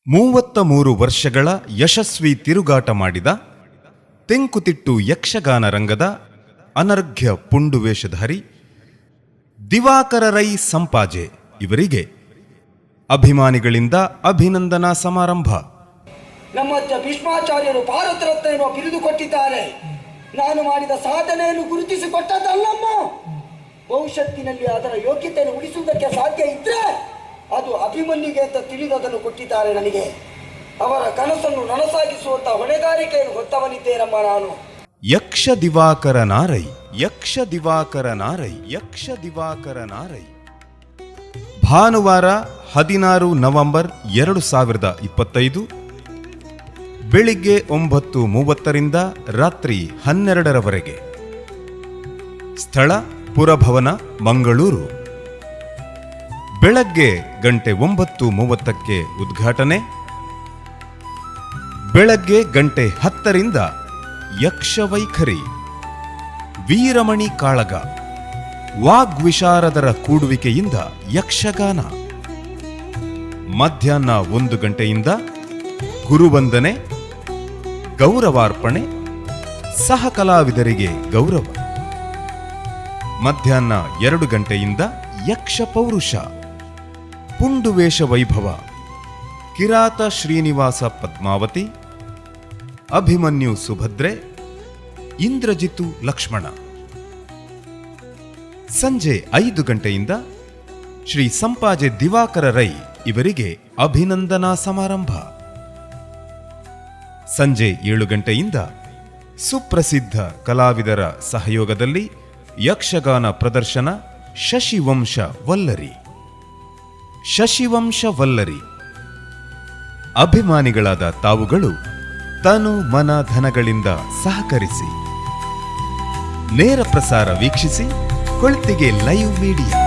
33 ವರ್ಷಗಳ ಯಶಸ್ವಿ ತಿರುಗಾಟ ಮಾಡಿದ ತೆಂಕುತಿಟ್ಟು ಯಕ್ಷಗಾನ ರಂಗದ ಅನರ್ಘ್ಯ ಪುಂಡುವೇಷಧಾರಿ ದಿವಾಕರ ರೈ ಸಂಪಾಜೆ ಇವರಿಗೆ ಅಭಿಮಾನಿಗಳಿಂದ ಅಭಿನಂದನಾ ಸಮಾರಂಭ. ನಮ್ಮ ಭೀಷ್ಮಾಚಾರ್ಯರು ಭಾರತ ರತ್ನ ಎನ್ನುವ ಬಿರುದು ಕೊಟ್ಟಿದ್ದಾರೆ. ನಾನು ಮಾಡಿದ ಸಾಧನೆಯನ್ನು ಗುರುತಿಸಿಕೊಟ್ಟದ್ದಲ್ಲಮ್ಮ. ಭವಿಷ್ಯತ್ತಿನಲ್ಲಿ ಅದರ ಯೋಗ್ಯತೆಯನ್ನು ಉಳಿಸುವುದಕ್ಕೆ ಸಾಧ್ಯ ಇದ್ರೆ ಅದು ಅಭಿಮನ್ಯುಗೆ ಅಂತ ತಿಳಿದದನ್ನು ಕೊಟ್ಟಿದ್ದಾರೆ ನನಗೆ. ಅವರ ಕನಸನ್ನು ನನಸಾಗಿಸುವಂತ ಹೊಣೆಗಾರಿಕೆಯನ್ನು ಹೊತ್ತವನಿದ್ದೇನಮ್ಮ ನಾನು. ಯಕ್ಷ ದಿವಾಕರ ನಾರೈ, ಯಕ್ಷ ದಿವಾಕರ ನಾರೈ, ಯಕ್ಷ ದಿವಾಕರ ನಾರೈ. ಭಾನುವಾರ 16 ನವೆಂಬರ್ 2025 ಬೆಳಿಗ್ಗೆ 9:30ರಿಂದ ರಾತ್ರಿ 12ರವರೆಗೆ. ಸ್ಥಳ ಪುರಭವನ, ಮಂಗಳೂರು. ಬೆಳಗ್ಗೆ 9:30ಕ್ಕೆ ಉದ್ಘಾಟನೆ. ಬೆಳಗ್ಗೆ 10:10ರಿಂದ ಯಕ್ಷವೈಖರಿ, ವೀರಮಣಿ ಕಾಳಗ, ವಾಗ್ವಿಶಾರದರ ಕೂಡುವಿಕೆಯಿಂದ ಯಕ್ಷಗಾನ. ಮಧ್ಯಾಹ್ನ 1 ಗಂಟೆಯಿಂದ ಗುರುವಂದನೆ, ಗೌರವಾರ್ಪಣೆ, ಸಹ ಕಲಾವಿದರಿಗೆ ಗೌರವ. ಮಧ್ಯಾಹ್ನ 2 ಗಂಟೆಯಿಂದ ಯಕ್ಷ ಪೌರುಷ, ಪುಂಡುವೇಷ ವೈಭವ, ಕಿರಾತ ಶ್ರೀನಿವಾಸ ಪದ್ಮಾವತಿ, ಅಭಿಮನ್ಯು ಸುಭದ್ರೆ, ಇಂದ್ರಜಿತು ಲಕ್ಷ್ಮಣ. ಸಂಜೆ 5 ಗಂಟೆಯಿಂದ ಶ್ರೀ ಸಂಪಾಜೆ ದಿವಾಕರ ರೈ ಇವರಿಗೆ ಅಭಿನಂದನಾ ಸಮಾರಂಭ. ಸಂಜೆ 7 ಗಂಟೆಯಿಂದ ಸುಪ್ರಸಿದ್ಧ ಕಲಾವಿದರ ಸಹಯೋಗದಲ್ಲಿ ಯಕ್ಷಗಾನ ಪ್ರದರ್ಶನ ಶಶಿವಂಶ ವಲ್ಲರಿ. ಶಶಿವಂಶ ವಲ್ಲರಿ. ಅಭಿಮಾನಿಗಳಾದ ತಾವುಗಳು ತನು ಮನ ಧನಗಳಿಂದ ಸಹಕರಿಸಿ. ನೇರ ಪ್ರಸಾರ ವೀಕ್ಷಿಸಿ ಕೊಳ್ತಿಗೆ ಲೈವ್ ಮೀಡಿಯಾ.